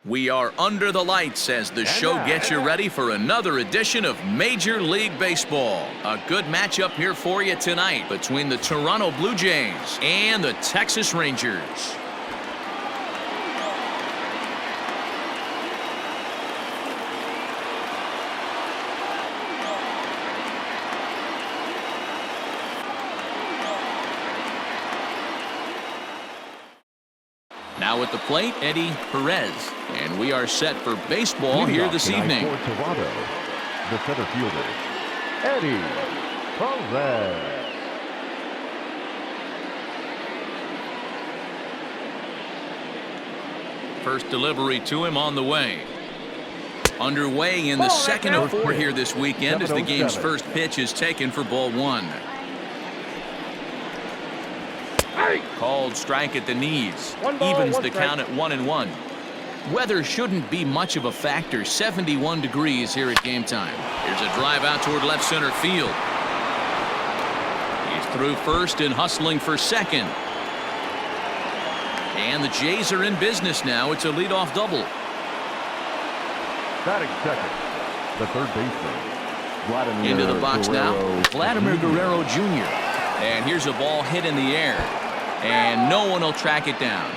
We are under the lights as the show gets you ready for another edition of Major League Baseball. A good matchup here for you tonight between the Toronto Blue Jays and the Texas Rangers. Now at the plate, Eddie Perez. And we are set for baseball here this evening. For Toronto, the center fielder, Eddie Perez. First delivery to him on the way. Underway in the second of four here this weekend as the game's first pitch is taken for ball one. Called strike at the knees. Evens the count at 1-1. Weather shouldn't be much of a factor. 71 degrees here at game time. Here's a drive out toward left center field. He's through first and hustling for second. And the Jays are in business now. It's a leadoff double. Batting second, the third baseman, Vladimir into the box Guerrero now, Vladimir Guerrero Jr. And here's a ball hit in the air. And no one will track it down.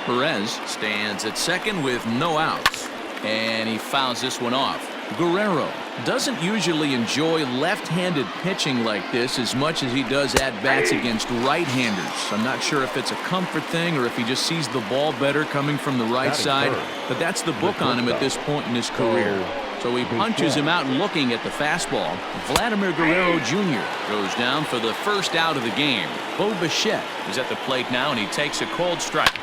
Perez stands at second with no outs. And he fouls this one off. Guerrero doesn't usually enjoy left-handed pitching like this as much as he does at-bats against right-handers. I'm not sure if it's a comfort thing or if he just sees the ball better coming from the right side. But that's the book on him at this point in his career. So he punches him out looking at the fastball. Vladimir Guerrero Jr. goes down for the first out of the game. Bo Bichette is at the plate now, and he takes a cold strike.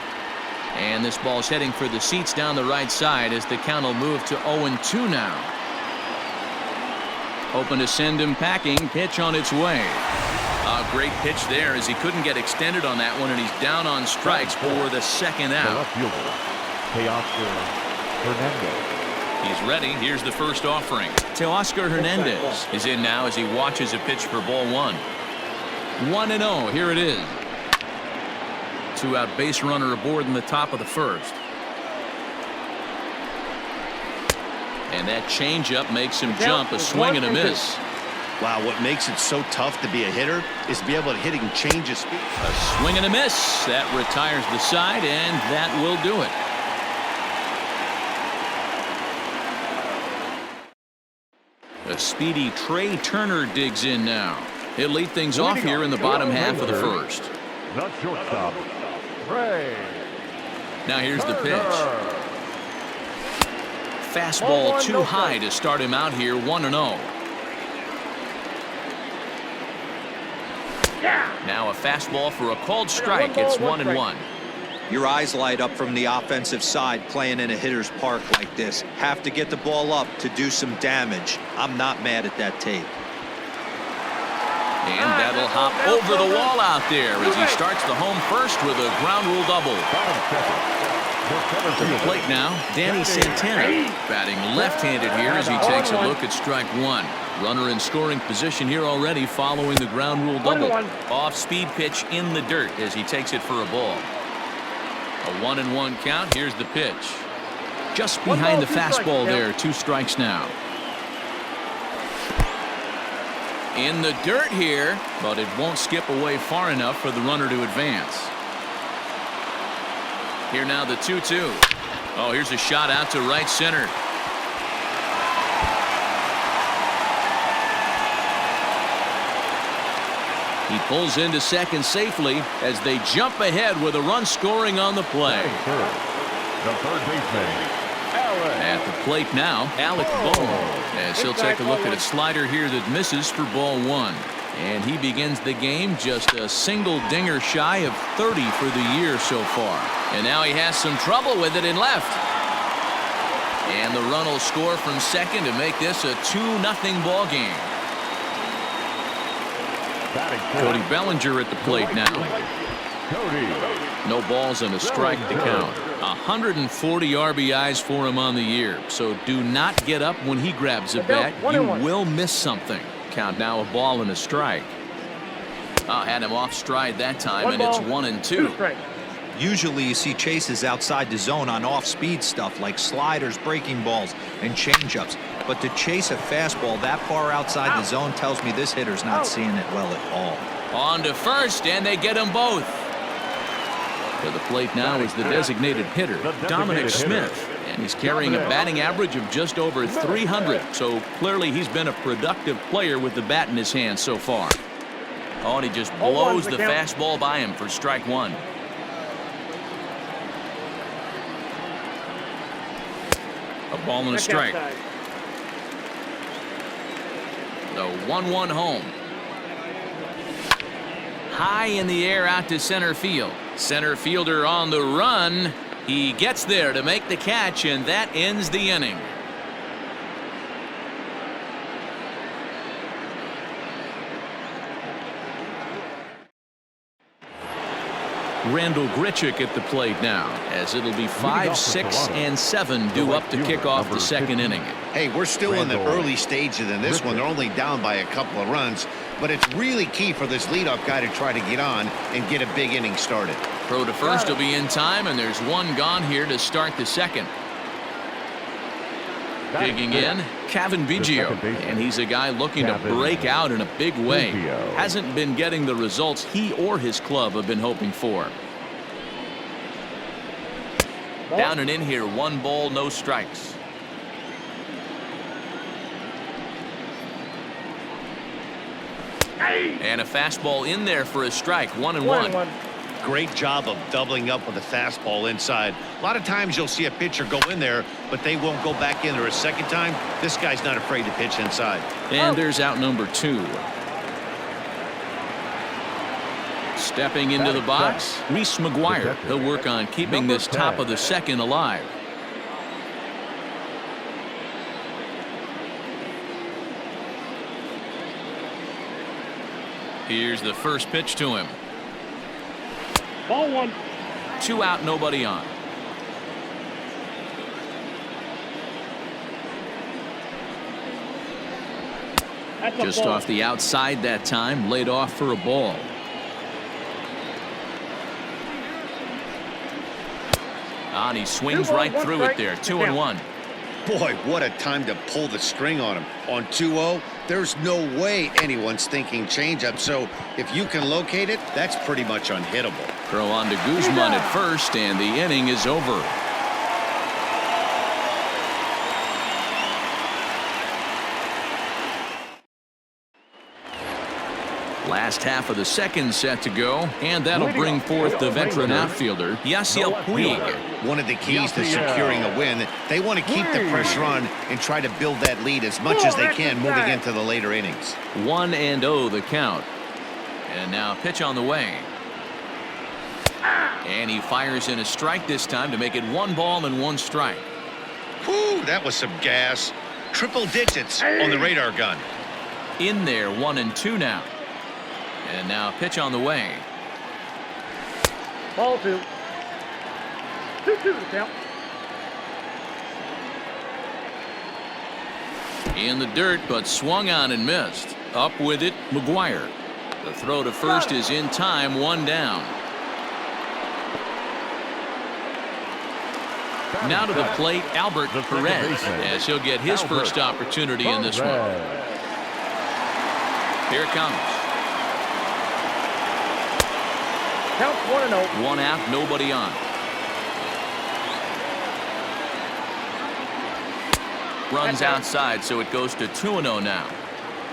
And this ball's heading for the seats down the right side as the count will move to 0-2 now. Hoping to send him packing. Pitch on its way. A great pitch there as he couldn't get extended on that one, and he's down on strikes for the second out. Hernandez. He's ready. Here's the first offering. Teoscar Hernandez is in now as he watches a pitch for ball one. 1-0. Here it is. Two-out base runner aboard in the top of the first. And that changeup makes him jump. A swing and a miss. Wow, what makes it so tough to be a hitter is to be able to hit and change his speed. A swing and a miss. That retires the side, and that will do it. A speedy Trey Turner digs in now. He'll lead things off here in the bottom half of the first. Not shortstop, Trey. Now here's the pitch. Fastball too high to start him out here. 1-0. Now a fastball for a called strike. It's 1-1. Your eyes light up from the offensive side playing in a hitter's park like this. Have to get the ball up to do some damage. I'm not mad at that tape. And that'll hop over the wall out there as he starts the home first with a ground rule double. To the plate now, Danny Santana batting left-handed here as he takes a look at strike one. Runner in scoring position here already following the ground rule double. Off-speed pitch in the dirt as he takes it for a ball. A 1-1 count. Here's the pitch. Just behind the fastball there. 2 strikes now. In the dirt here, but it won't skip away far enough for the runner to advance. Here now the 2-2. Oh, here's a shot out to right center. He pulls into second safely as they jump ahead with a run scoring on the play. The third baseman, at the plate now, Alec Bohm, as he'll take a look at a slider here that misses for ball one. And he begins the game just a single dinger shy of 30 for the year so far. And now he has some trouble with it in left. And the run will score from second to make this a 2-0 ball game. Cody Bellinger at the plate now. No balls and a strike to count. 140 RBIs for him on the year. So do not get up when he grabs a bat. You will miss something. Count now a ball and a strike. Had him off stride that time, and it's 1-2. Usually you see chases outside the zone on off-speed stuff like sliders, breaking balls, and changeups. But to chase a fastball that far outside the zone tells me this hitter's not seeing it well at all. On to first, and they get them both. To the plate now is the designated hitter, Dominic Smith. And he's carrying a batting average of just over 300. So clearly he's been a productive player with the bat in his hand so far. Oh, and he just blows the fastball by him for strike one. A ball and a strike. The 1-1 home. High in the air out to center field. Center fielder on the run. He gets there to make the catch, and that ends the inning. Randall Grichuk at the plate now, as it'll be 5, 6, and 7 due up to kick off the second inning. Hey, we're still in the early stages in this one. They're only down by a couple of runs, but it's really key for this leadoff guy to try to get on and get a big inning started. Throw to first will be in time, and there's one gone here to start the second. Digging in, Kevin Biggio, and he's a guy looking to break out in a big way. Hasn't been getting the results he or his club have been hoping for. Down and in here, 1 ball, no strikes. And a fastball in there for a strike, 1-1. Great job of doubling up with a fastball inside. A lot of times you'll see a pitcher go in there, but they won't go back in there a second time. This guy's not afraid to pitch inside. And there's out number 2. Stepping into the box, Reese McGuire. He'll work on keeping this top of the second alive. Here's the first pitch to him. Ball 1. 2 out, nobody on. Just off the outside that time, laid off for a ball. And he swings right through it there, 2-1. Boy, what a time to pull the string on him. On 2-0, there's no way anyone's thinking changeup. So if you can locate it, that's pretty much unhittable. Throw on to Guzman at first, and the inning is over. Last half of the second set to go, and that'll bring forth the veteran outfielder, Yasiel Puig. One of the keys to securing a win, they want to keep the pressure on and try to build that lead as much as they can moving into the later innings. 1-0 the count. And now pitch on the way. And he fires in a strike this time to make it 1 ball and 1 strike. Whew, that was some gas. Triple digits on the radar gun. In there, 1-2 now. And now pitch on the way. Ball 2. 2-2 the count. In the dirt, but swung on and missed. Up with it, McGuire. The throw to first is in time, 1 down. Now to the plate, Albert Perez, as he'll get his first opportunity in this one. Here it comes. Count 1-0. 1 out, nobody on. Runs outside, so it goes to 2-0 now.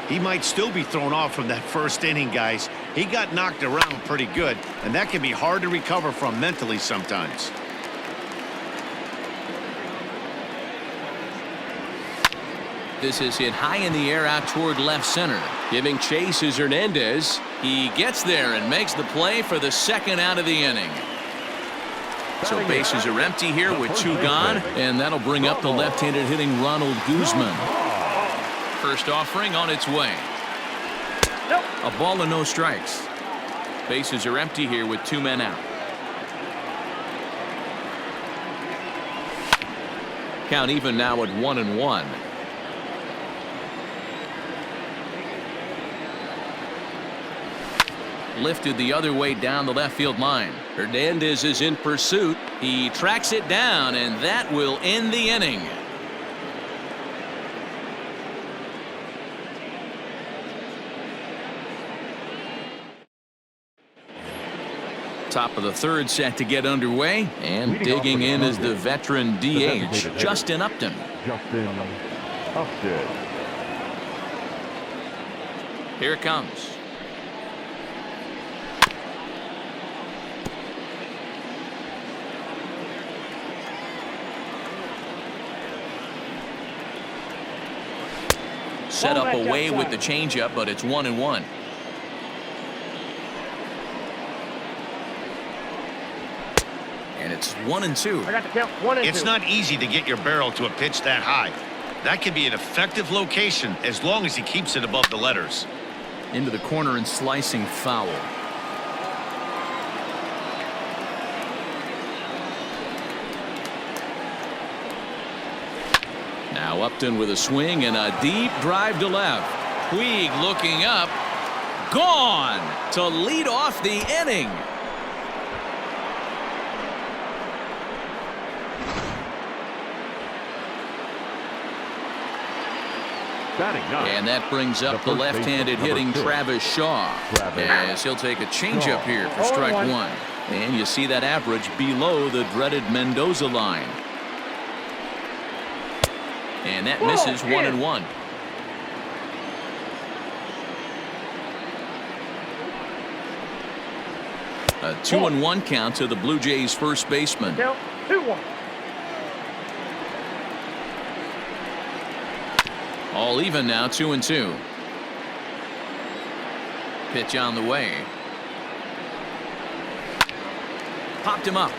He might still be thrown off from that first inning, guys. He got knocked around pretty good, and that can be hard to recover from mentally sometimes. This is hit high in the air out toward left center. Giving chase is Hernandez. He gets there and makes the play for the second out of the inning. So bases are empty here with 2 gone, and that'll bring up the left-handed hitting Ronald Guzman. First offering on its way. A ball and no strikes. Bases are empty here with 2 men out. Count even now at 1-1. Lifted the other way down the left field line. Hernandez is in pursuit. He tracks it down, and that will end the inning. Top of the third set to get underway, and digging in is the veteran DH, Justin Upton. Here it comes. Set up away with the changeup, but it's 1-1. And it's 1-2. I got the count. 1 and 2. It's not easy to get your barrel to a pitch that high. That can be an effective location as long as he keeps it above the letters. Into the corner and slicing foul. Now Upton with a swing and a deep drive to left. Puig looking up. Gone to lead off the inning. And that brings up the left-handed hitting Travis Shaw. As he'll take a changeup here for strike one. And you see that average below the dreaded Mendoza line. And that misses 1-1. A 2-1 count to the Blue Jays first baseman. Count 2-1. All even now, 2-2. Pitch on the way. Popped him up.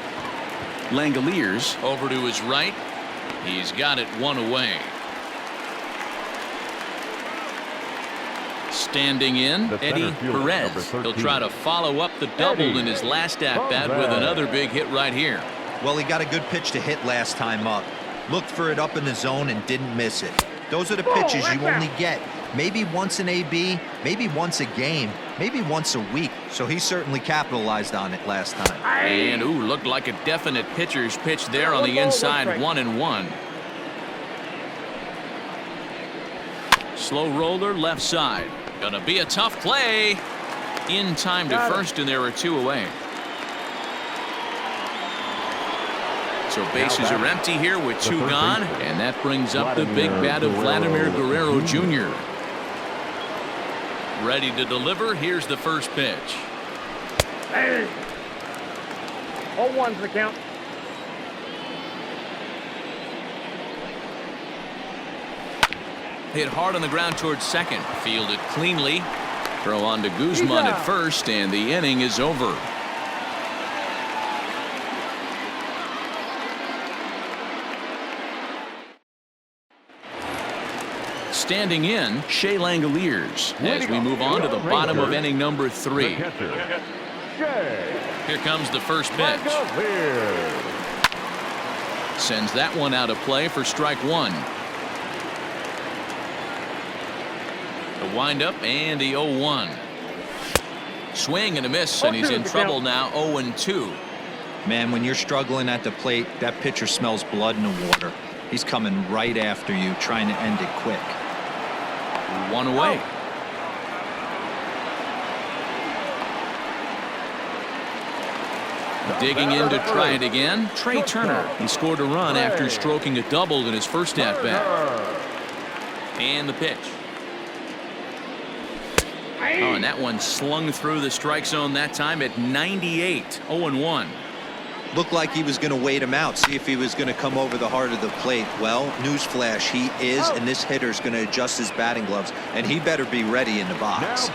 Langoliers over to his right. He's got it one away. Standing in, Eddie Perez. He'll try to follow up the double in his last at-bat with another big hit right here. Well, he got a good pitch to hit last time up. Looked for it up in the zone and didn't miss it. Those are the pitches you only get maybe once in AB, maybe once a game, maybe once a week. So he certainly capitalized on it last time. And ooh, looked like a definite pitcher's pitch there on the inside. 1-1. Slow roller left side. Gonna be a tough play. In time to first, and there are two away. So bases are empty here with two gone, and that brings up the big bat of Vladimir Guerrero Jr. Ready to deliver. Here's the first pitch. Hey. 0-1's the count. Hit hard on the ground towards second. Fielded cleanly. Throw on to Guzman at first, and the inning is over. Standing in, Shea Langoliers as we move on to the bottom of inning number 3. Here comes the first pitch. Sends that one out of play for strike one. The windup and the 0-1. Swing and a miss, and he's in trouble now. 0-2. Man, when you're struggling at the plate, that pitcher smells blood in the water. He's coming right after you, trying to end it quick. One away. Digging in to try it again. Trey Turner. He scored a run after stroking a double in his first at-bat. And the pitch. Oh, and that one slung through the strike zone that time at 98. 0-1. Looked like he was going to wait him out, see if he was going to come over the heart of the plate. Well, newsflash, he is, and this hitter's going to adjust his batting gloves, and he better be ready in the box.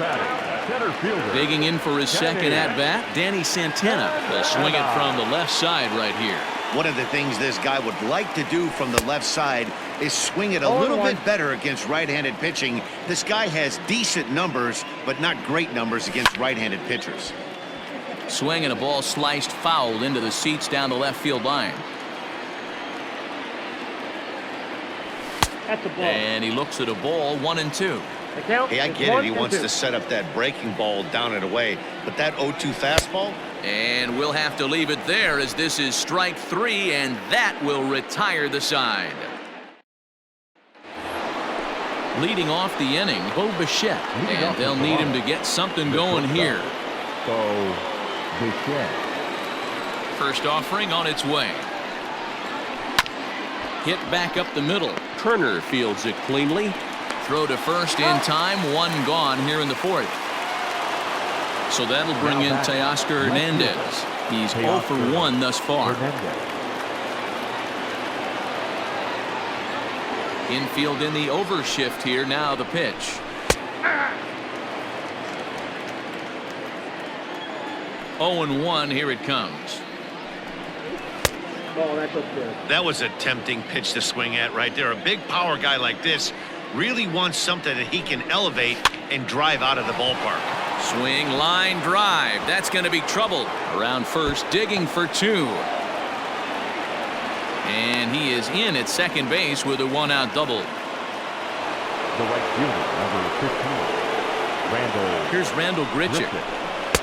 Digging in for his second at-bat, Danny Santana will swing it from the left side right here. One of the things this guy would like to do from the left side is swing it a little bit better against right-handed pitching. This guy has decent numbers, but not great numbers against right-handed pitchers. Swing and a ball sliced foul into the seats down the left field line. That's a ball. And he looks at a ball. 1-2. The count Hey, I is get it. 1 He and wants 2. to set up that breaking ball down and away. But that 0-2 fastball, And we'll have to leave it there as this is strike 3, and that will retire the side. Leading off the inning, Bo Bichette, and they'll need him to get something going here. Bo Bichette. First offering on its way. Hit back up the middle. Turner fields it cleanly. Throw to first in time, one gone here in the fourth. So that'll bring in Teoscar Hernandez. He's 0 for 1 thus far. Infield in the overshift here. Now the pitch. 0-1. Here it comes. Oh, that's up good. that was a tempting pitch to swing at right there. A big power guy like this really wants something that he can elevate and drive out of the ballpark. Swing, line drive. That's going to be trouble. Around first, digging for 2. And he is in at second base with a 1-out double. The right fielder, number 15, Randall. Here's Randall Grichuk.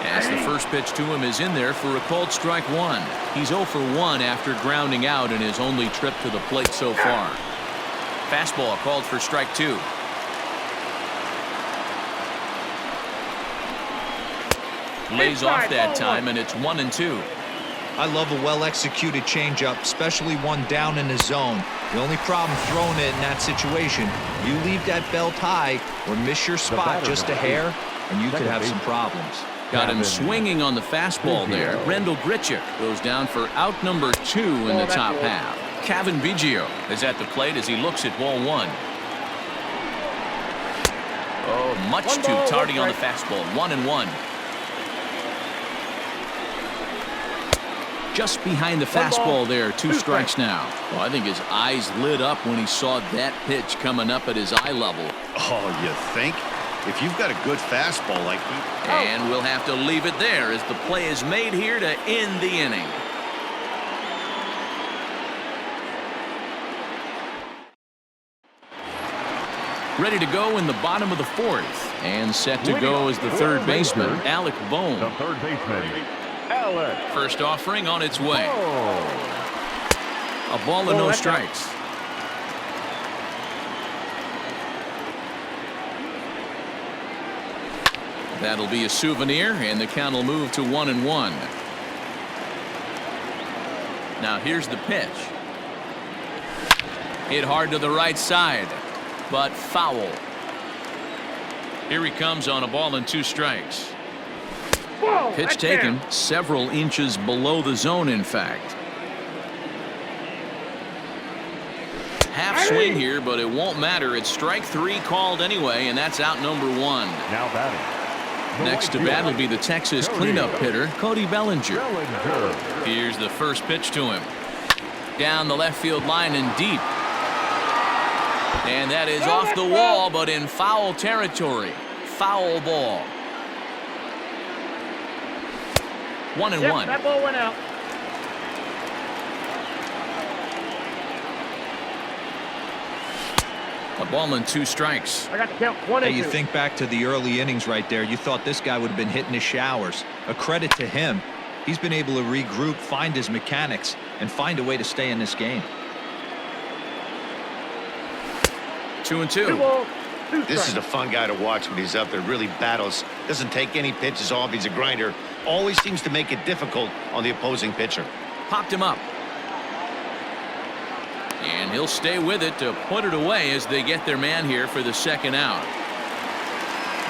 As the first pitch to him is in there for a called strike 1. He's 0 for 1 after grounding out in his only trip to the plate so far. Fastball called for strike 2. Lays off that time, and it's 1-2. I love a well-executed changeup, especially one down in the zone. The only problem throwing it in that situation, you leave that belt high or miss your spot just a hair, and you could have some problems. Got him swinging on the fastball there. Randall Grichuk goes down for out number 2 in the top half. Kevin Biggio is at the plate as he looks at ball 1. Oh, much too tardy on the fastball. 1-1. Just behind the fastball there. 2 strikes now. Well, I think his eyes lit up when he saw that pitch coming up at his eye level. Oh, you think? If you've got a good fastball like he... And we'll have to leave it there as the play is made here to end the inning. Ready to go in the bottom of the 4th. And set to go as the third baseman, Alec Bohm. The third baseman, Alec. First offering on its way. A ball and no strikes. That'll be a souvenir, and the count will move to 1-1. Now here's the pitch. Hit hard to the right side, but foul. Here he comes on a ball and 2 strikes. Whoa, Pitch taken several inches below the zone, in fact. Half swing here, but it won't matter. It's strike 3 called anyway, and that's out number 1. Now batting. Next to bat will be the Texas cleanup hitter, Cody Bellinger. Here's the first pitch to him. Down the left field line and deep. And that is off the wall, but in foul territory. Foul ball. 1-1. Yep, that ball went out. A ball and 2 strikes. I got the count. 1 and 2. Hey, you think back to the early innings right there, you thought this guy would have been hitting his showers. A credit to him. He's been able to regroup, find his mechanics, and find a way to stay in this game. 2-2. 2 balls, 2 strikes. This is a fun guy to watch when he's up there. Really battles. Doesn't take any pitches off. He's a grinder. Always seems to make it difficult on the opposing pitcher. Popped him up. And he'll stay with it to put it away as they get their man here for the second out.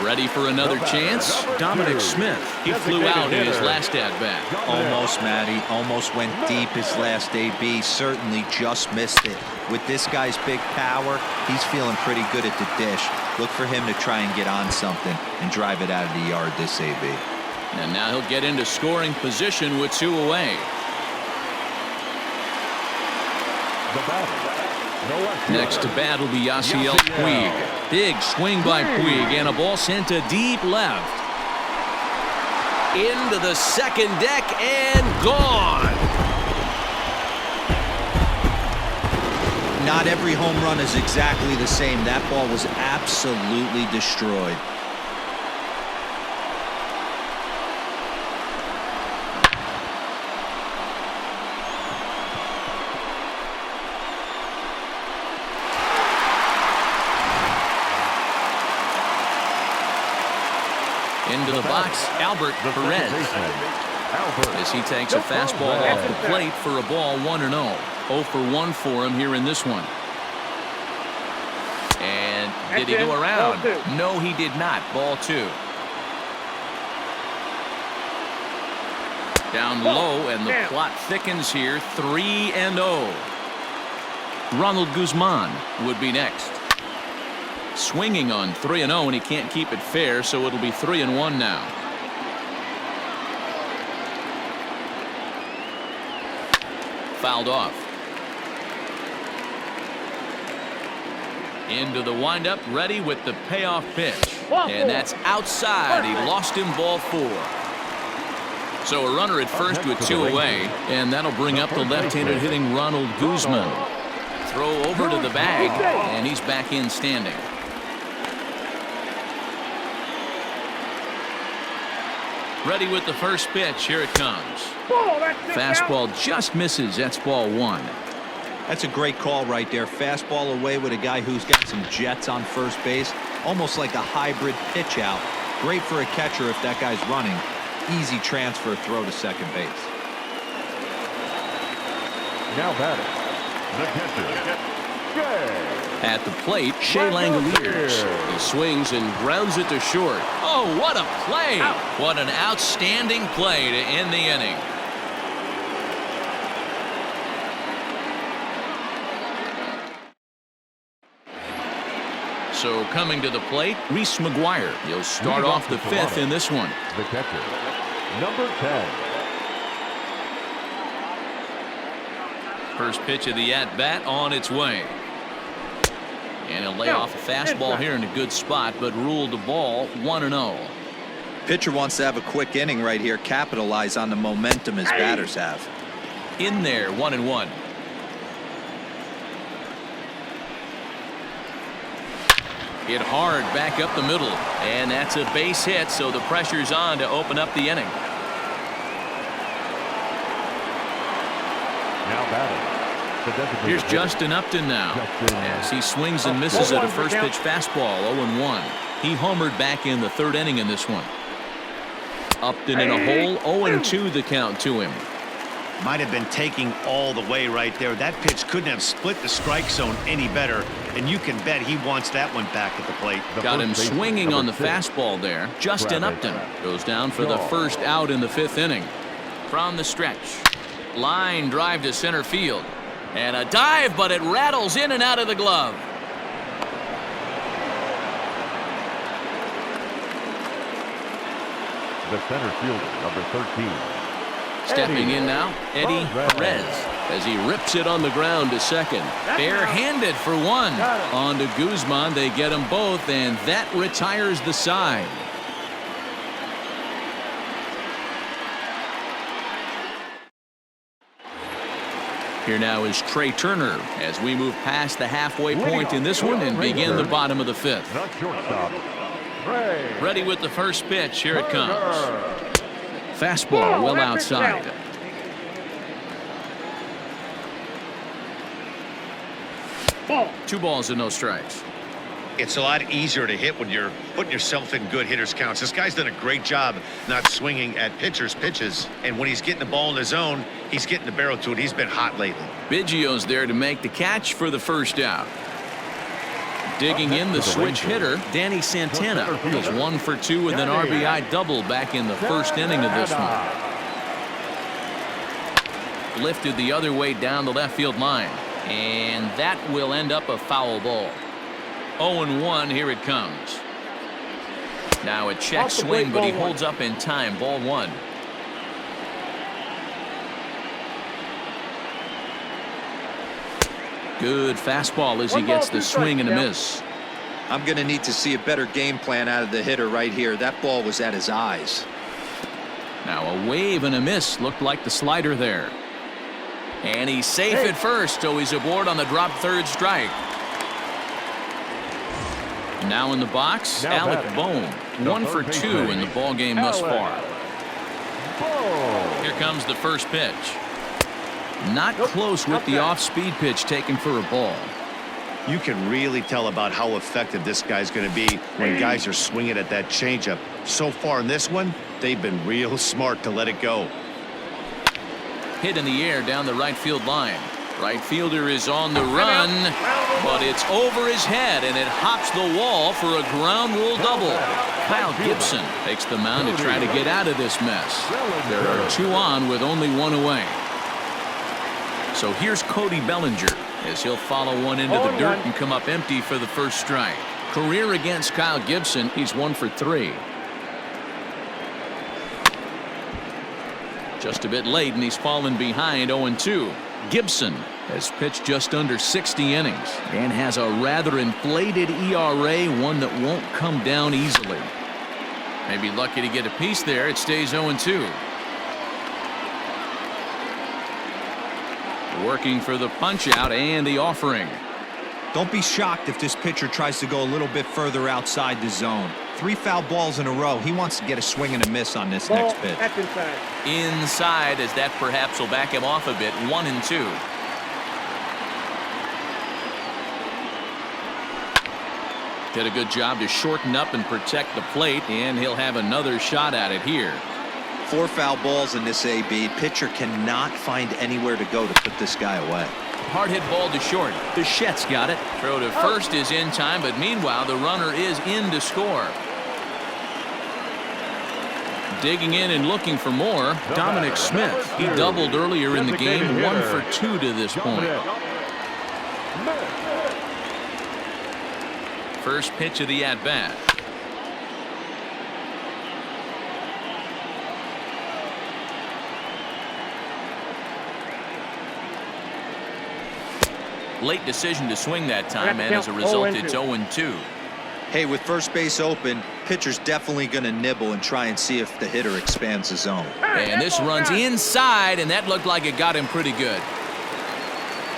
Ready for another chance? Dominic Smith. He flew out in his last at-bat. Almost, Matty. Almost went deep his last AB. Certainly just missed it. With this guy's big power, he's feeling pretty good at the dish. Look for him to try and get on something and drive it out of the yard this AB. And now he'll get into scoring position with 2 away. Next to bat will be Yasiel Puig. Big swing by Puig, and a ball sent to deep left. Into the second deck and gone. not every home run is exactly the same. That ball was absolutely destroyed. Into the box, Albert Perez. As he takes a fastball off the plate for a ball 1-0. 0 for 1 for him here in this one. And did he go around? No, he did not. Ball 2. Down low, and the plot thickens here. 3-0. Ronald Guzman would be next. Swinging on 3-0, and he can't keep it fair, so it'll be 3-1 now. Fouled off. Into the windup, ready with the payoff pitch. And that's outside. He lost him, ball 4. So a runner at first with 2 away, and that'll bring up the left-handed hitting Ronald Guzman. Throw over to the bag, and he's back in standing. Ready with the first pitch. Here it comes. Fastball just misses. That's ball 1. That's a great call right there. Fastball away with a guy who's got some jets on first base. Almost like a hybrid pitch out. Great for a catcher if that guy's running. Easy transfer throw to second base. Now batting, the catcher, At the plate, Shea Langoliers. He swings and grounds it to short. Oh, what a play. What an outstanding play to end the inning. So coming to the plate, Reese McGuire. He'll start off the 5th in this one. the catcher, number 10. First pitch of the at-bat on its way. And he'll lay off a fastball here in a good spot, but ruled the ball 1-0. Pitcher wants to have a quick inning right here. Capitalize on the momentum his batters have. In there, 1-1. Hit hard back up the middle, and that's a base hit, so the pressure's on to open up the inning. Now batting, the designated Here's hitter, Justin Upton now, as he swings and misses at a first pitch fastball. 0-1. He homered back in the 3rd inning in this one. Upton in a hole. 0-2 the count to him. Might have been taking all the way right there. That pitch couldn't have split the strike zone any better, and you can bet he wants that one back at the plate. Got him first baseman, swinging on the number 6. fastball there. Justin Upton goes down for the first out in the 5th inning. From the stretch. Line drive to center field. And a dive, but it rattles in and out of the glove. The center fielder, number 13. Stepping in now, Eddie Perez, as he rips it on the ground to second. Barehanded for 1. On to Guzman. They get them both, and that retires the side. Here now is Trey Turner as we move past the halfway point in this one and begin the bottom of the 5th. Not shortstop, Trey. Ready with the first pitch. Here it comes. Fastball well outside. Ball. 2 balls and no strikes. It's a lot easier to hit when you're putting yourself in good hitters counts. This guy's done a great job not swinging at pitchers' pitches. And when he's getting the ball in the zone, he's getting the barrel to it. He's been hot lately. Biggio's there to make the catch for the first out. Digging in the switch hitter, Danny Santana is 1 for 2 with an RBI double back in the 1st inning of this one. Lifted the other way down the left field line. And that will end up a foul ball. 0-1, here it comes. Now a check swing, but he holds up in time. Ball 1. Good fastball as he gets the swing and a miss. I'm going to need to see a better game plan out of the hitter right here. That ball was at his eyes. Now a wave and a miss. Looked like the slider there. And he's safe at first, so he's aboard on the drop third strike. Now in the box, Alec Bohm. 1 for 2 in the ball game thus far. Here comes the first pitch. Not close with the off-speed pitch taken for a ball. You can really tell about how effective this guy's going to be when guys are swinging at that changeup. So far in this one, they've been real smart to let it go. Hit in the air down the right field line. Right fielder is on the run, but it's over his head, and it hops the wall for a ground rule double. Kyle Gibson takes the mound to try to get out of this mess. There are 2 on with only 1 away. So here's Cody Bellinger as he'll follow one into the dirt and come up empty for the first strike. Career against Kyle Gibson, he's 1 for 3. Just a bit late, and he's fallen behind 0-2. Gibson has pitched just under 60 innings and has a rather inflated ERA, one that won't come down easily. Maybe lucky to get a piece there. It stays 0-2. Working for the punch out and the offering. Don't be shocked if this pitcher tries to go a little bit further outside the zone. 3 foul balls in a row. He wants to get a swing and a miss on this next pitch. That's inside. Inside, as that perhaps will back him off a bit. 1-2. Did a good job to shorten up and protect the plate, and he'll have another shot at it here. 4 foul balls in this AB. Pitcher cannot find anywhere to go to put this guy away. Hard hit ball to short. Bichette's got it. Throw to first is in time, but meanwhile the runner is in to score. Digging in and looking for more, Dominic Smith. He doubled earlier in the game, 1 for 2 to this point. First pitch of the at-bat. Late decision to swing that time, and as a result, it's 0-2. Hey, with first base open, pitcher's definitely going to nibble and try and see if the hitter expands the zone. And this runs inside, and that looked like it got him pretty good.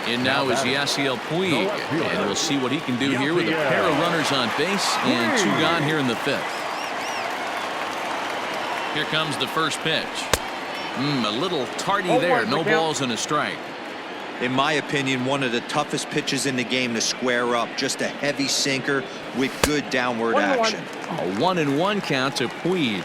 And now is Yasiel Puig, and we'll see what he can do here with a pair of runners on base and 2 gone here in the 5th. Here comes the first pitch. A little tardy there. No balls and a strike. In my opinion, one of the toughest pitches in the game to square up. Just a heavy sinker with good downward action. A 1-1 count to Puig.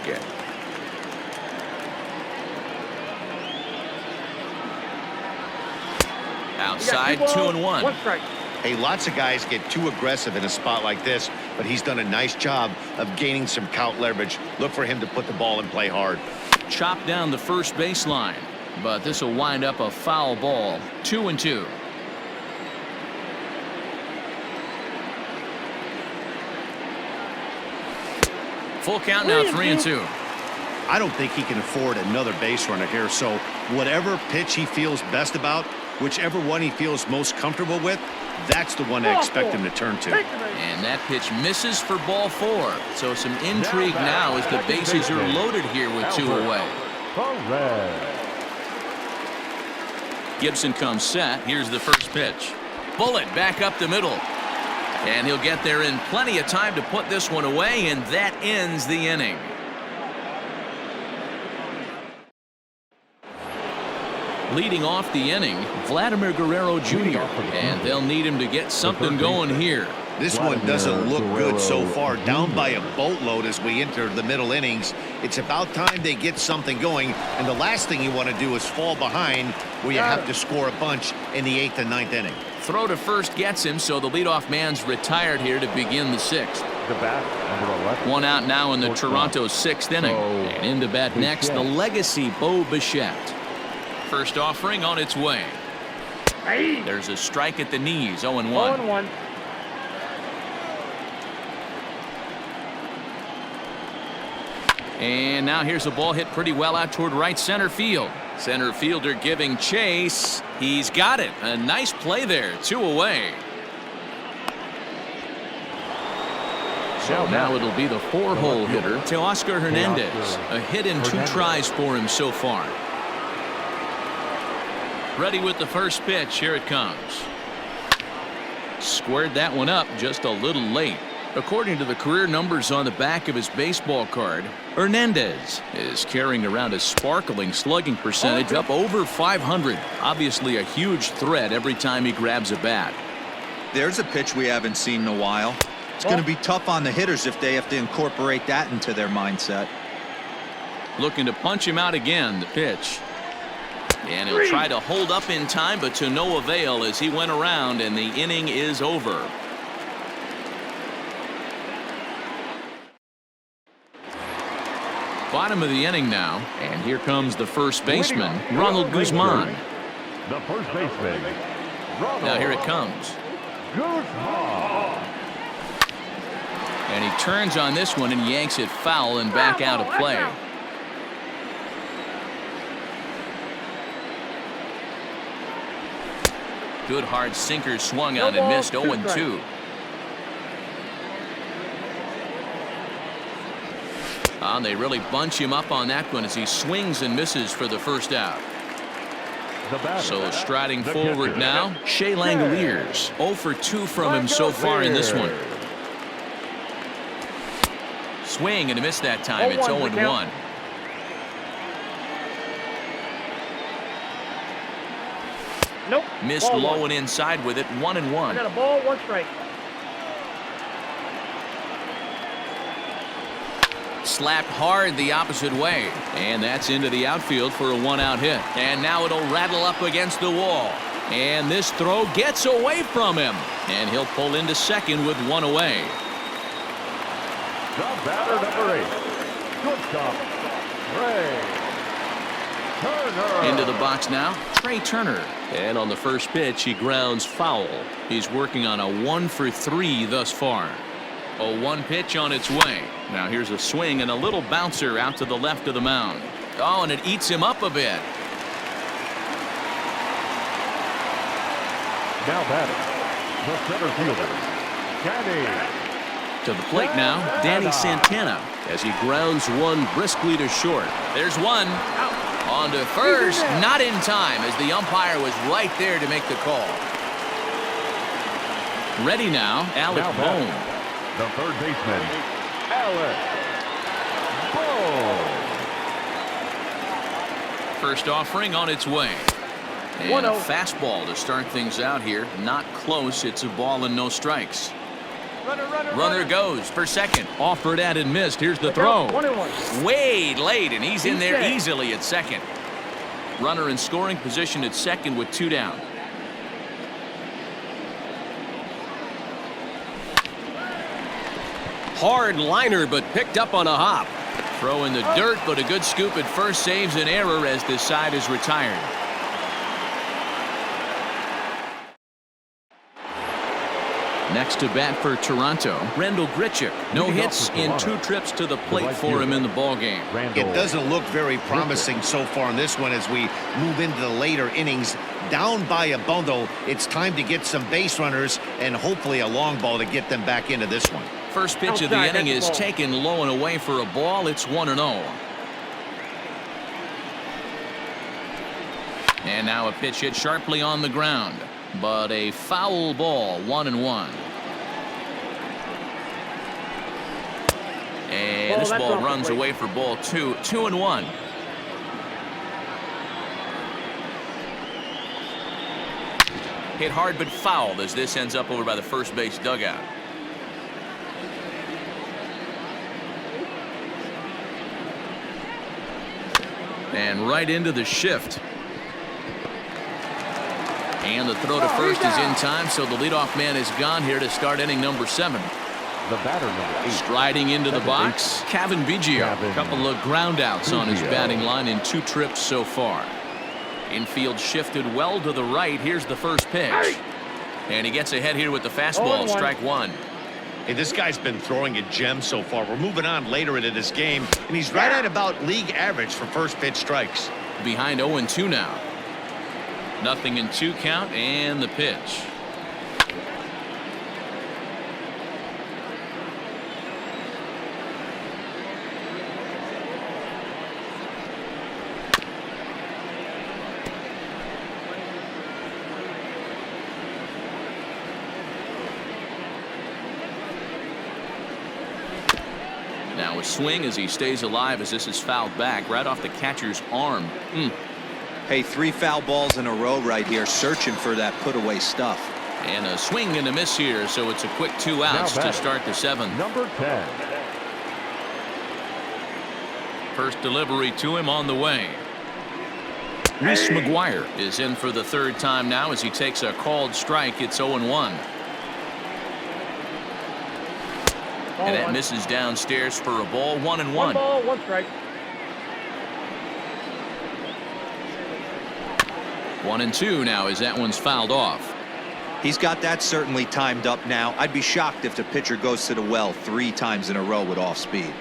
Outside, 2-1. 1 strike. Hey, lots of guys get too aggressive in a spot like this, but he's done a nice job of gaining some count leverage. Look for him to put the ball in play hard. Chop down the first baseline, but this will wind up a foul ball. 2-2. Full count now, 3-2. I don't think he can afford another base runner here, so whatever pitch he feels best about, whichever one he feels most comfortable with, that's the one I expect him to turn to. And that pitch misses for ball 4. So some intrigue now as the bases are loaded here with 2 away. Gibson comes set. Here's the first pitch. Bullet back up the middle. And he'll get there in plenty of time to put this one away, and that ends the inning. Leading off the inning, Vladimir Guerrero Jr., and they'll need him to get something going here. This one doesn't look good so far. Down by a boatload as we enter the middle innings. It's about time they get something going, and the last thing you want to do is fall behind where you have to score a bunch in the 8th and 9th inning. Throw to first gets him, so the leadoff man's retired here to begin the 6th. One out now in the Toronto 6th inning. And in to bat next, the legacy Bo Bichette. First offering on its way. There's a strike at the knees. 0-1. 0-1. And now here's a ball hit pretty well out toward right center field. Center fielder giving chase. He's got it. A nice play there. 2 away. So now it'll be the 4-hole hitter, Teoscar Hernandez. A hit in 2 tries for him so far. Ready with the first pitch. Here it comes. Squared that one up just a little late. According to the career numbers on the back of his baseball card, Hernandez is carrying around a sparkling slugging percentage up over 500. Obviously a huge threat every time he grabs a bat. There's a pitch we haven't seen in a while. It's going to be tough on the hitters if they have to incorporate that into their mindset. Looking to punch him out again. The pitch. And he'll try to hold up in time, but to no avail as he went around and the inning is over. Bottom of the inning now, and here comes the first baseman, Ronald Guzman. The first baseman, Ronald. Now here it comes. Guzman. And he turns on this one and yanks it foul and back out of play. Good hard sinker swung on and missed. 0-2. And they really bunch him up on that one as he swings and misses for the first out. So striding forward now, Shea Langoliers. 0 for 2 from him so far in this one. Swing and a miss that time. It's 0-1. Nope. Missed Ball low one. and inside with it. 1-1. I got a ball, 1 strike. Slapped hard the opposite way. And that's into the outfield for a 1-out hit. And now it'll rattle up against the wall. And this throw gets away from him. And he'll pull into second with 1 away. The batter, number 8. Shortstop, Trey Turner. Into the box now, Trey Turner. And on the first pitch, he grounds foul. He's working on a 1 for 3 thus far. A 1 pitch on its way. Now here's a swing and a little bouncer out to the left of the mound. Oh, and it eats him up a bit. Now batting, the center fielder, Danny. To the plate now, Danny Santana as he grounds one briskly to short. There's one. On to first, not in time as the umpire was right there to make the call. Ready now, Alec Bohm. The third baseman, Alec Bohm. First offering on its way. And a fastball to start things out here. Not close. It's a ball and no strikes. Runner goes for second. Offered at and missed. Here's the throw. 1-1. Way late, and he's in there easily at second. Runner in scoring position at second with 2 down. Hard liner, but picked up on a hop. Throw in the dirt, but a good scoop at first saves an error as this side is retired. Next to bat for Toronto, Randall Grichuk. No hits in 2 trips to the plate for him in the ballgame. It doesn't look very promising so far in this one as we move into the later innings. Down by a bundle, it's time to get some base runners and hopefully a long ball to get them back into this one. First pitch of the inning is taken low and away for a ball. It's 1-0. And now a pitch hit sharply on the ground, but a foul ball. 1-1. And this ball runs away for ball 2. 2-1. Hit hard but fouled as this ends up over by the first base dugout. And right into the shift. And the throw to first is in time, so the leadoff man is gone here to start inning number 7. The batter, number 8. Striding into the box, Kevin Biggio. A couple of ground outs on his batting line in 2 trips so far. Infield shifted well to the right. Here's the first pitch. And he gets ahead here with the fastball. Strike 1. Hey, this guy's been throwing a gem so far. We're moving on later into this game, and he's right at about league average for first pitch strikes. Behind 0-2 now. Nothing in 2 count, and the pitch. a swing as he stays alive as this is fouled back right off the catcher's arm. Hey, 3 foul balls in a row right here, searching for that put-away stuff. And a swing and a miss here, so it's a quick 2 outs to start the 7th. Number 10. First delivery to him on the way. Reese McGuire is in for the 3rd time now as he takes a called strike. It's 0-1. And that misses downstairs for a ball. 1-1. 1 ball, 1 strike. 1-2 now as that one's fouled off. He's got that certainly timed up now. I'd be shocked if the pitcher goes to the well 3 times in a row with off speed.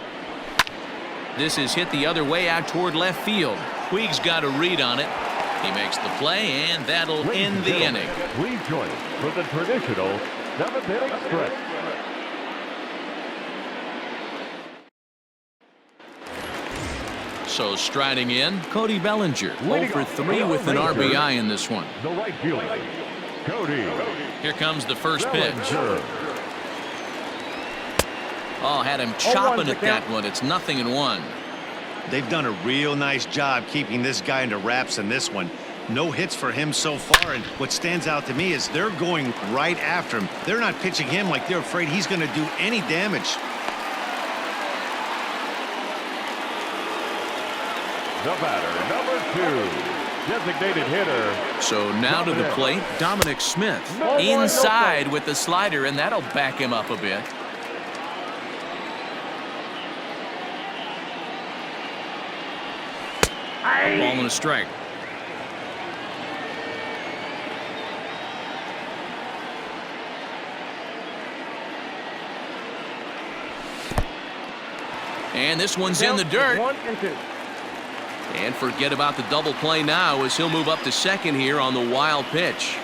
This is hit the other way out toward left field. Puig's got a read on it. He makes the play, and that'll end the inning. Please join us for the traditional 7th inning stretch. So striding in, Cody Bellinger, 0 for 3 with an RBI in this one. The right fielder, Cody. Here comes the first pitch. Bellinger. Oh, had him chopping at that one. It's 0-1. They've done a real nice job keeping this guy into wraps in this one. No hits for him so far, and what stands out to me is they're going right after him. They're not pitching him like they're afraid he's going to do any damage. The batter, number 2, designated hitter. So now to the plate, Dominic Smith. Inside with the slider, and that'll back him up a bit. Ball and a strike. And this one's in the dirt. 1-2. And forget about the double play now as he'll move up to second here on the wild pitch.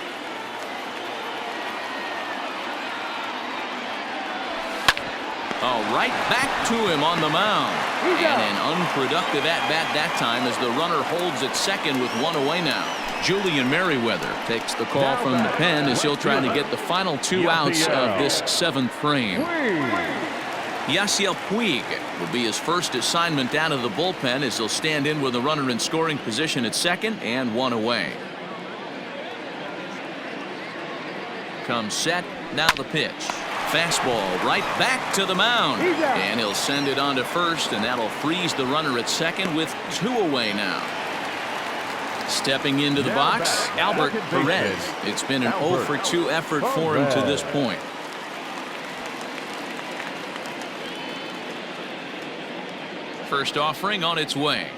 All right, back to him on the mound. And an unproductive at-bat that time as the runner holds at second with 1 away now. Julian Merriweather takes the call from the pen as he'll try to get the final 2 outs of this 7th frame. Yasiel Puig will be his first assignment down to the bullpen as he'll stand in with a runner in scoring position at second and 1 away. Comes set, now the pitch. Fastball right back to the mound. And he'll send it on to first, and that'll freeze the runner at second with 2 away now. Stepping into the box, Albert Perez. It's been an 0 for 2 effort for him to this point. First offering on its way.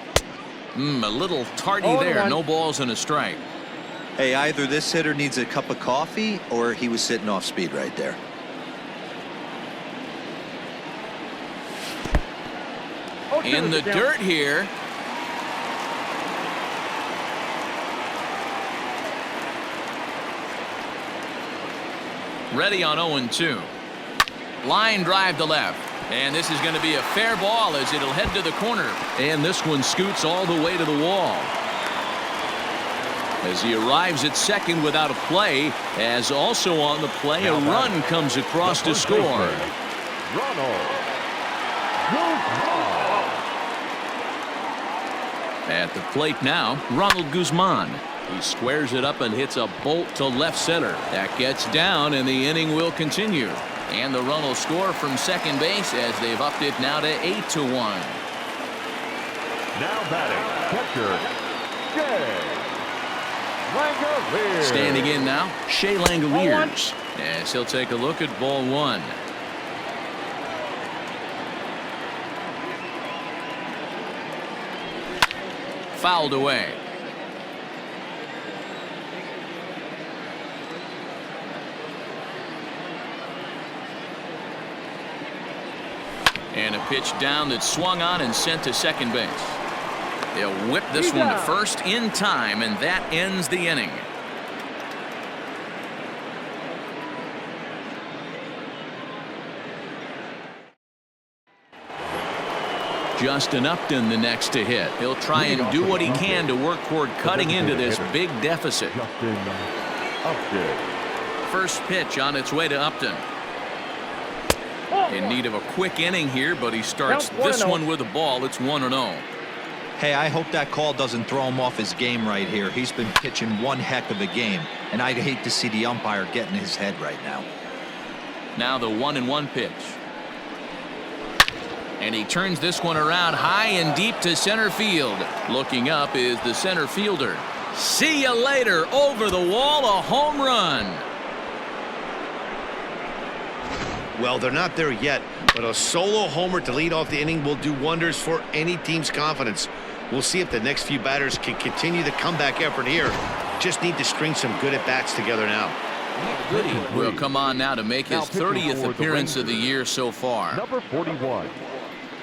A little tardy there. No balls and a strike. Hey, either this hitter needs a cup of coffee or he was sitting off speed right there. In the dirt here. Ready on 0-2. Line drive to left. And this is going to be a fair ball as it'll head to the corner. And this one scoots all the way to the wall. As he arrives at second without a play, as also on the play, a run comes across to score. At the plate now, Ronald Guzman. He squares it up and hits a bolt to left center. That gets down, and the inning will continue. And the run will score from second base as they've upped it now to 8-1. Now batting, catcher, Shea Langoliers. Standing in now, Shea Langoliers. As he'll take a look at ball 1. Fouled away. And a pitch down that's swung on and sent to second base. They'll whip this one to first in time, and that ends the inning. Justin Upton the next to hit. He'll try and do what he can to work toward cutting into this big deficit. Justin Upton. First pitch on its way to Upton. In need of a quick inning here, but he starts this one with a ball. It's 1-0. Hey, I hope that call doesn't throw him off his game right here. He's been pitching one heck of a game, and I'd hate to see the umpire get in his head right now. Now the 1-1 pitch. And he turns this one around high and deep to center field. Looking up is the center fielder. See you later. Over the wall, a home run. Well, they're not there yet, but a solo homer to lead off the inning will do wonders for any team's confidence. We'll see if the next few batters can continue the comeback effort here. Just need to string some good at-bats together now. Goody will come on now to make his 30th appearance of the year so far. Number 41,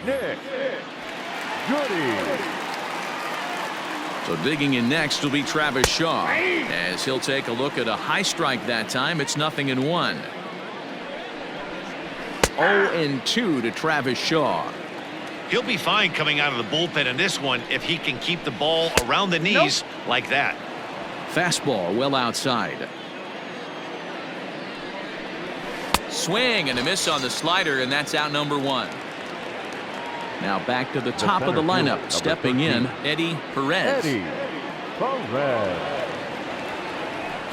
Nick Goody. So digging in next will be Travis Shaw. As he'll take a look at a high strike that time. It's 0-1. 0-2 to Travis Shaw. He'll be fine coming out of the bullpen in this one if he can keep the ball around the knees like that. Fastball well outside. Swing and a miss on the slider, and that's out number 1. Now back to the top of the lineup. Stepping in, Eddie Perez. Eddie Perez.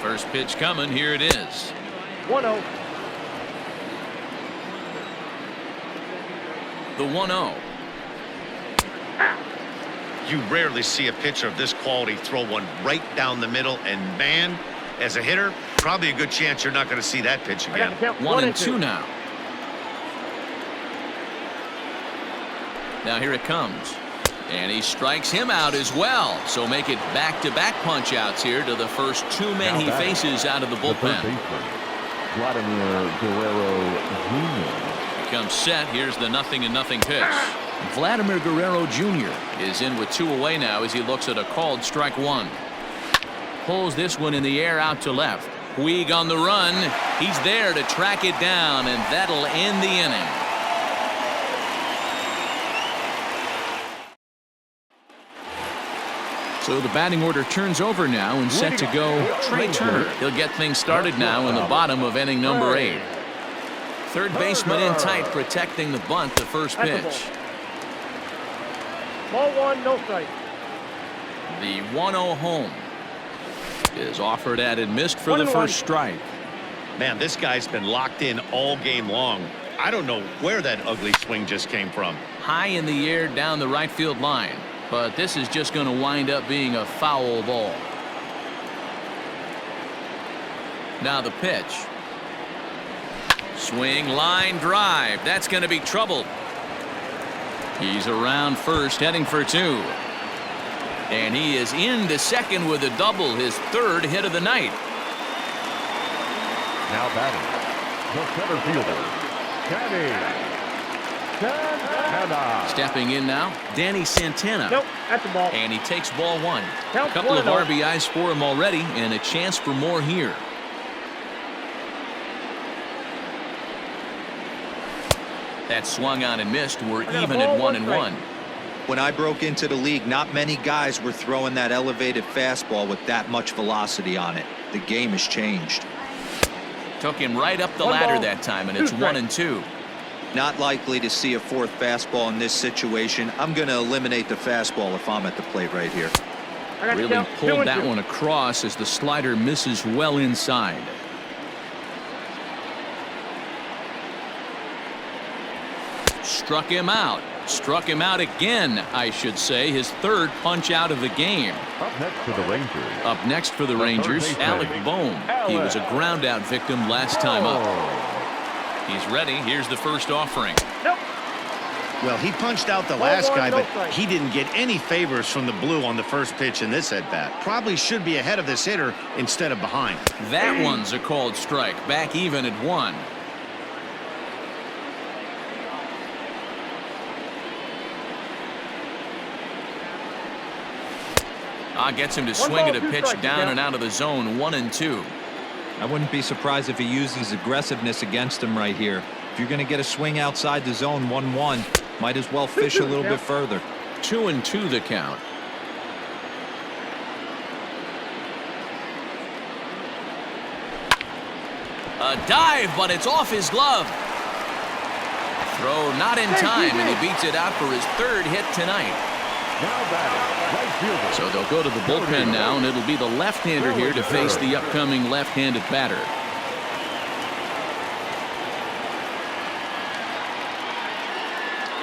First pitch coming. Here it is. 1-0. The 1-0. You rarely see a pitcher of this quality throw one right down the middle, and man, as a hitter, probably a good chance you're not going to see that pitch I got again. the count. 1-2 now. Now here it comes. And he strikes him out as well. So make it back-to-back punch-outs here to the first 2 men he faces out of the The third bullpen. baseman, Vladimir Guerrero Jr. Comes set. Here's the 0-0 pitch. Vladimir Guerrero Jr. is in with 2 away now as he looks at a called strike 1. Pulls this one in the air out to left. Puig on the run. He's there to track it down, and that'll end the inning. So the batting order turns over now and set to go Trey Turner. He'll get things started now in the bottom of inning number 8. Third baseman in tight, protecting the bunt, the first pitch. Ball 1, no strike. The 1-0 home is offered at and missed for the first strike. Man, this guy's been locked in all game long. I don't know where that ugly swing just came from. High in the air down the right field line. But this is just going to wind up being a foul ball. Now the pitch. Swing, line drive. That's going to be trouble. He's around first, heading for 2. And he is into second with a double, his 3rd hit of the night. Now batting, the center fielder, Danny Santana. Stepping in now, Danny Santana. Nope, that's the ball. And he takes ball 1. A Count couple of 1-0. RBIs for him already, and a chance for more here. That swung on and missed. We're even at 1-1. When I broke into the league, not many guys were throwing that elevated fastball with that much velocity on it. The game has changed. Took him right up the 1 ladder ball, that time, and 2 it's strikes. 1-2. Not likely to see a 4th fastball in this situation. I'm going to eliminate the fastball if I'm at the plate right here. I got the Really count. pulled 2-2. that one across as the slider misses well inside. Struck him out. Struck him out again, I should say. His 3rd punch out of the game. Up next for the Rangers. Up next for the Rangers, baseman, Alec Bohm. He was a ground out victim last time up. He's ready. Here's the first offering. Nope. Well, he punched out the last guy, but he didn't get any favors from the blue on the first pitch in this at-bat. Probably should be ahead of this hitter instead of behind. That one's a called strike. Back even at 1. Gets him to swing at a pitch down and out of the zone. 1-2. I wouldn't be surprised if he uses aggressiveness against him right here. If you're going to get a swing outside the zone 1-1, might as well fish a little bit further. 2-2 the count. A dive, but it's off his glove. Throw not in time, and he beats it out for his third hit tonight. Now batting, right fielder. So they'll go to the bullpen now, and it'll be the left-hander here to face the upcoming left-handed batter.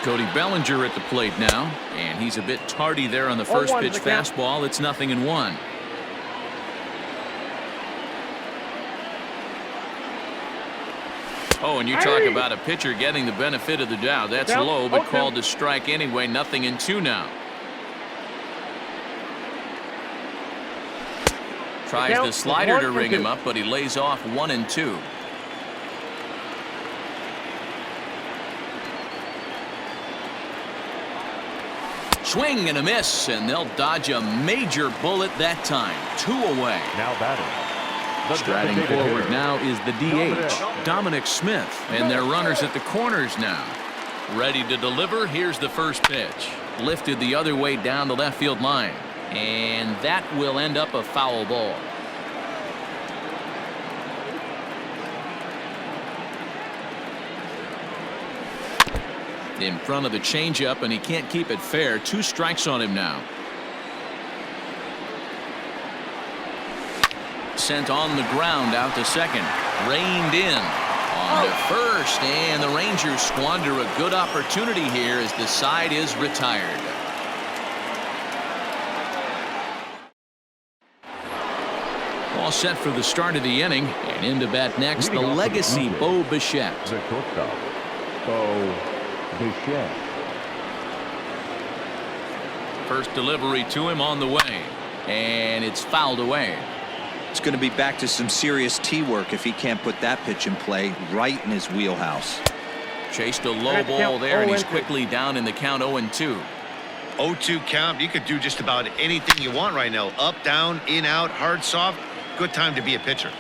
Cody Bellinger at the plate now, and he's a bit tardy there on the first pitch fastball. It's 0-1. Oh, and you talk about a pitcher getting the benefit of the doubt. That's low, but called to strike anyway. 0-2 now. Tries the slider to ring him up, but he lays off 1-2. Swing and a miss, and they'll dodge a major bullet that time. 2 away. Now batting. Striding forward now is the DH, Dominic Smith, and their runners at the corners now. Ready to deliver. Here's the first pitch. Lifted the other way down the left field line, and that will end up a foul ball. In front of the changeup, and he can't keep it fair. 2 strikes on him now. Sent on the ground out to second. Reined in on to first, and the Rangers squander a good opportunity here as the side is retired. All set for the start of the inning, and in to bat next, the legacy Bo Bichette. The shortstop, Bo Bichette. First delivery to him on the way, and it's fouled away. It's going to be back to some serious tee work if he can't put that pitch in play right in his wheelhouse. Chased a low ball there, and he's quickly down in the count. 0-2. 0-2 count. You could do just about anything you want right now. Up, down, in, out, hard, soft. Good time to be a pitcher.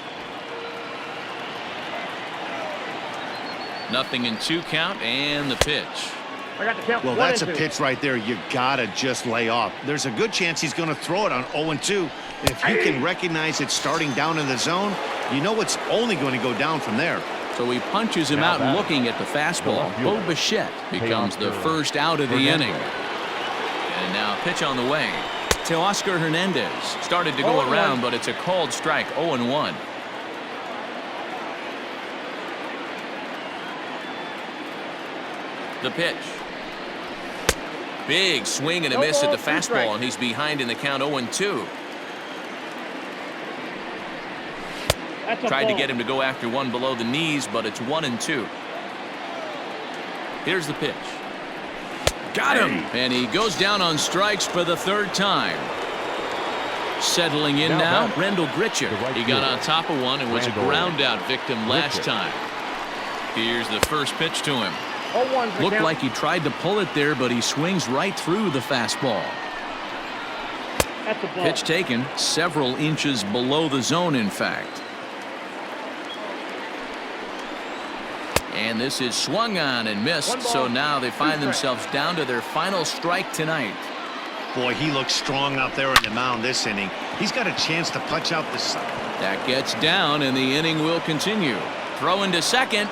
0-2 count, and the pitch. I got the count. Well, that's a pitch right there. You gotta just lay off. There's a good chance he's going to throw it on 0-2. And if you can recognize it starting down in the zone, you know it's only going to go down from there. So he punches him out looking at the fastball. Bo Bichette becomes the first out of the inning. And now pitch on the way to Oscar Hernandez. Started to go around, but it's a called strike. 0-1. The pitch. Big swing and a miss at the fastball, and he's behind in the count. 0-2. Tried to get him to go after one below the knees, but it's 1-2. Here's the pitch. Got him! And he goes down on strikes for the third time. Settling in now, Rendell Gritcher. He got on top of one and was a ground out victim last time. Here's the first pitch to him. Looked like he tried to pull it there, but he swings right through the fastball. Pitch taken several inches below the zone, in fact. And this is swung on and missed, so now they find themselves down to their final strike tonight. Boy, he looks strong out there on the mound this inning. He's got a chance to punch out the... That gets down, and the inning will continue. Throw into second.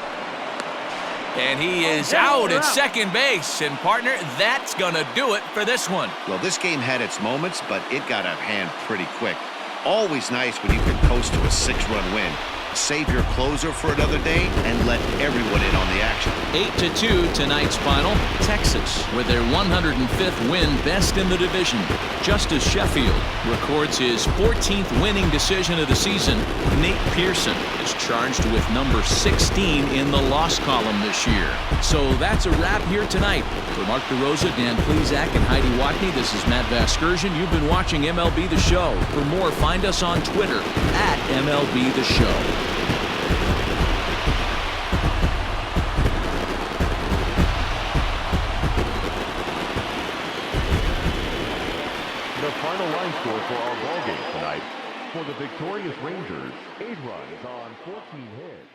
And he is out at second base. And, partner, that's going to do it for this one. Well, this game had its moments, but it got out of hand pretty quick. Always nice when you can coast to a 6-run win. Save your closer for another day and let everyone in on the action. 8-2 tonight's final. Texas with their 105th win, best in the division. Justice Sheffield records his 14th winning decision of the season. Nate Pearson is charged with number 16 in the loss column this year. So that's a wrap here tonight. For Mark DeRosa, Dan Plezak, and Heidi Watney, this is Matt Vasgersian. You've been watching MLB The Show. For more, find us on Twitter at MLB The Show. The final line score for our ballgame tonight. For the victorious Rangers, 8 runs on 14 hits.